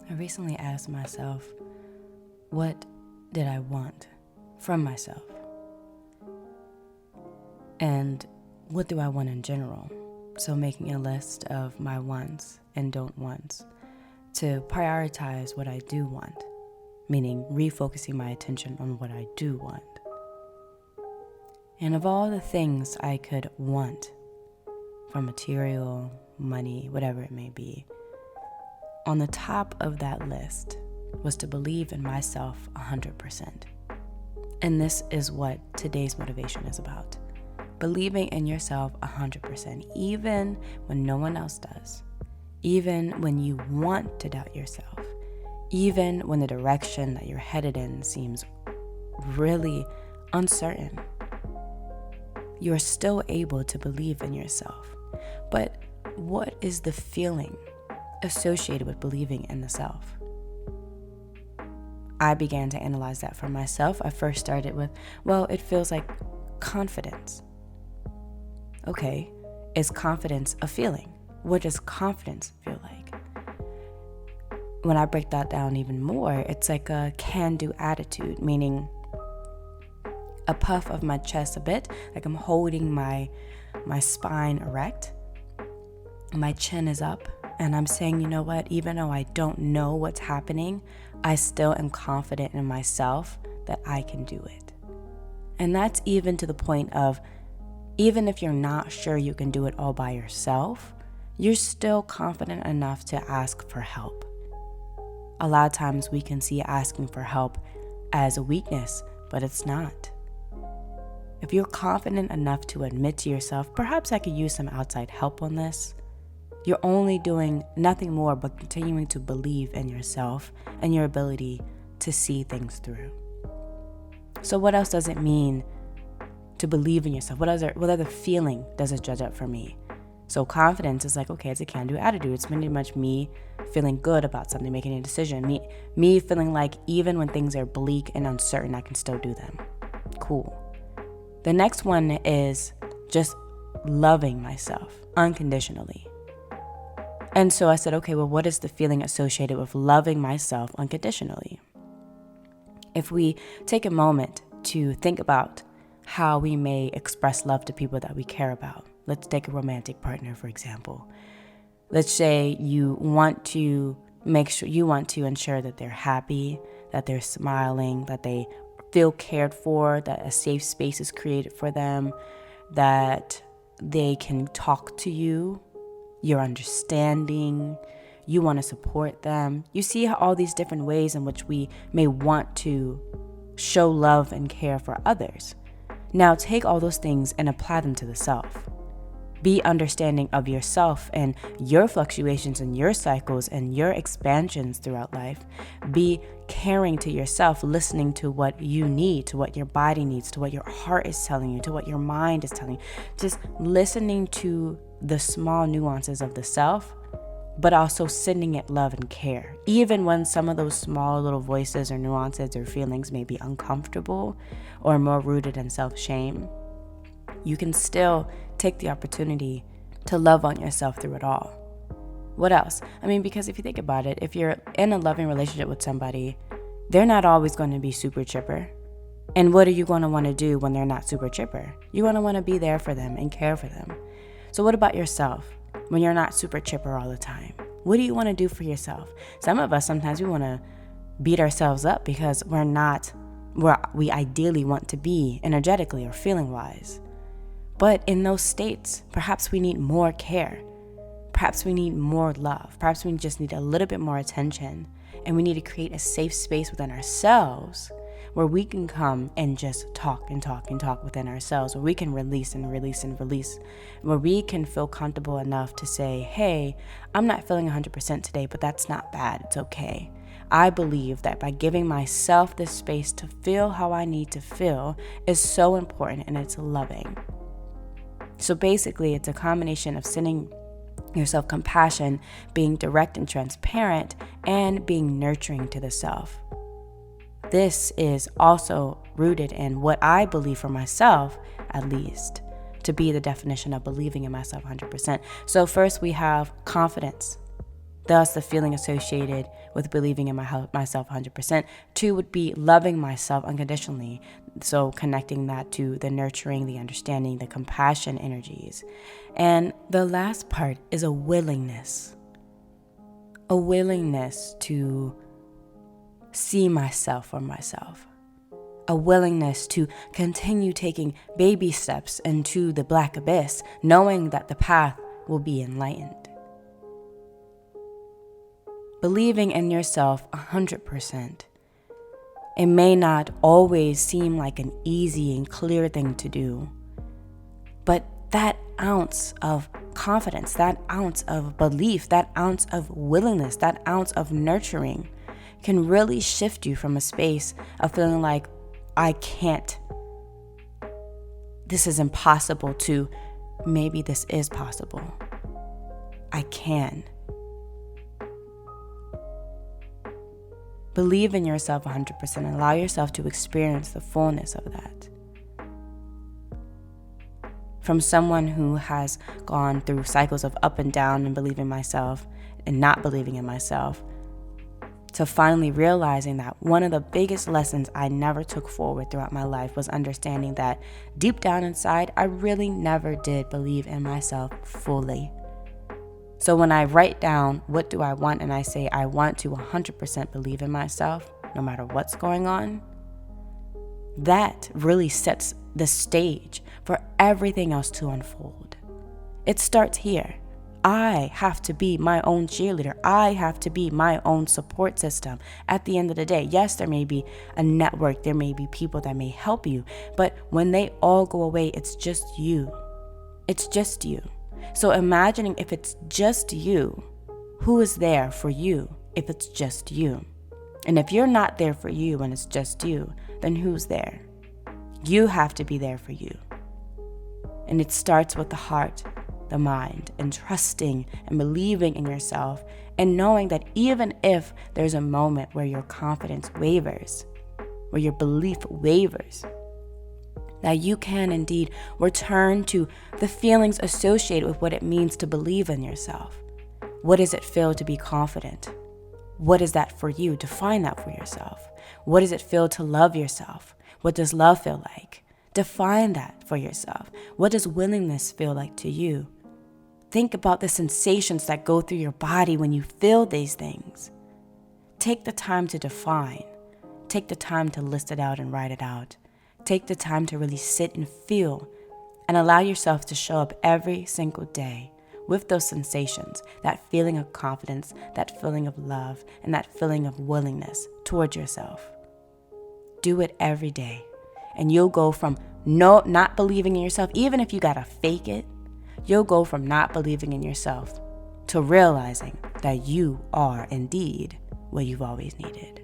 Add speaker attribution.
Speaker 1: I recently asked myself, what did I want from myself? And what do I want in general? So making a list of my wants and don't wants to prioritize what I do want, meaning refocusing my attention on what I do want. And of all the things I could want, from material, money, whatever it may be, on the top of that list was to believe in myself 100%. And this is what today's motivation is about. Believing in yourself 100%, even when no one else does. Even when you want to doubt yourself. Even when the direction that you're headed in seems really uncertain. You're still able to believe in yourself. But what is the feeling associated with believing in the self? I began to analyze that for myself. I first started with, it feels like confidence. Okay, is confidence a feeling? What does confidence feel like? When I break that down even more, it's like a can-do attitude, meaning a puff of my chest a bit, like I'm holding my spine erect. My chin is up, and I'm saying, you know what, even though I don't know what's happening, I still am confident in myself that I can do it. And that's even to the point of, even if you're not sure you can do it all by yourself, you're still confident enough to ask for help. A lot of times we can see asking for help as a weakness, but it's not. If you're confident enough to admit to yourself, perhaps I could use some outside help on this, you're only doing nothing more but continuing to believe in yourself and your ability to see things through. So what else does it mean to believe in yourself? What other feeling does it judge up for me? So confidence is like, okay, it's a can-do attitude. It's pretty much me feeling good about something, making a decision. Me feeling like even when things are bleak and uncertain, I can still do them. Cool. The next one is just loving myself unconditionally. And so I said, okay, what is the feeling associated with loving myself unconditionally? If we take a moment to think about how we may express love to people that we care about. Let's take a romantic partner, for example. Let's say you want to ensure that they're happy, that they're smiling, that they feel cared for, that a safe space is created for them, that they can talk to you, you're understanding, you want to support them. You see how all these different ways in which we may want to show love and care for others. Now take all those things and apply them to the self. Be understanding of yourself and your fluctuations and your cycles and your expansions throughout life. Be caring to yourself, listening to what you need, to what your body needs, to what your heart is telling you, to what your mind is telling you. Just listening to the small nuances of the self, but also sending it love and care. Even when some of those small little voices or nuances or feelings may be uncomfortable or more rooted in self-shame, you can still take the opportunity to love on yourself through it all. What else? Because if you think about it, if you're in a loving relationship with somebody, they're not always going to be super chipper. And what are you going to want to do when they're not super chipper? You're going to want to be there for them and care for them. So what about yourself when you're not super chipper all the time? What do you want to do for yourself? Some of us, sometimes we want to beat ourselves up because we're not where we ideally want to be energetically or feeling wise. But in those states, perhaps we need more care. Perhaps we need more love. Perhaps we just need a little bit more attention. And we need to create a safe space within ourselves where we can come and just talk and talk and talk within ourselves, where we can release and release and release, where we can feel comfortable enough to say, hey, I'm not feeling 100% today, but that's not bad. It's okay. I believe that by giving myself this space to feel how I need to feel is so important, and it's loving. So basically, it's a combination of sending yourself compassion, being direct and transparent, and being nurturing to the self. This is also rooted in what I believe for myself, at least, to be the definition of believing in myself 100%. So first we have confidence. thus the feeling associated with believing in myself 100%. 2 would be loving myself unconditionally, so connecting that to the nurturing, the understanding, the compassion energies. And the last part is a willingness to see myself for myself, a willingness to continue taking baby steps into the black abyss, knowing that the path will be enlightened. Believing in yourself 100%. It may not always seem like an easy and clear thing to do, but that ounce of confidence, that ounce of belief, that ounce of willingness, that ounce of nurturing can really shift you from a space of feeling like, I can't, this is impossible, to maybe this is possible. I can. Believe in yourself 100% and allow yourself to experience the fullness of that. From someone who has gone through cycles of up and down and believing myself and not believing in myself, to finally realizing that one of the biggest lessons I never took forward throughout my life was understanding that deep down inside, I really never did believe in myself fully. So when I write down what do I want and I say I want to 100% believe in myself, no matter what's going on, that really sets the stage for everything else to unfold. It starts here. I have to be my own cheerleader. I have to be my own support system. At the end of the day, yes, there may be a network, there may be people that may help you, but when they all go away, it's just you. It's just you. So imagining if it's just you, who is there for you if it's just you? And if you're not there for you and it's just you, then who's there? You have to be there for you. And it starts with the heart, the mind, and trusting and believing in yourself, and knowing that even if there's a moment where your confidence wavers, where your belief wavers, that you can indeed return to the feelings associated with what it means to believe in yourself. What does it feel to be confident? What is that for you? Define that for yourself. What does it feel to love yourself? What does love feel like? Define that for yourself. What does willingness feel like to you? Think about the sensations that go through your body when you feel these things. Take the time to define. Take the time to list it out and write it out. Take the time to really sit and feel and allow yourself to show up every single day with those sensations, that feeling of confidence, that feeling of love, and that feeling of willingness towards yourself. Do it every day, and you'll go from not believing in yourself, even if you gotta fake it, you'll go from not believing in yourself to realizing that you are indeed what you've always needed.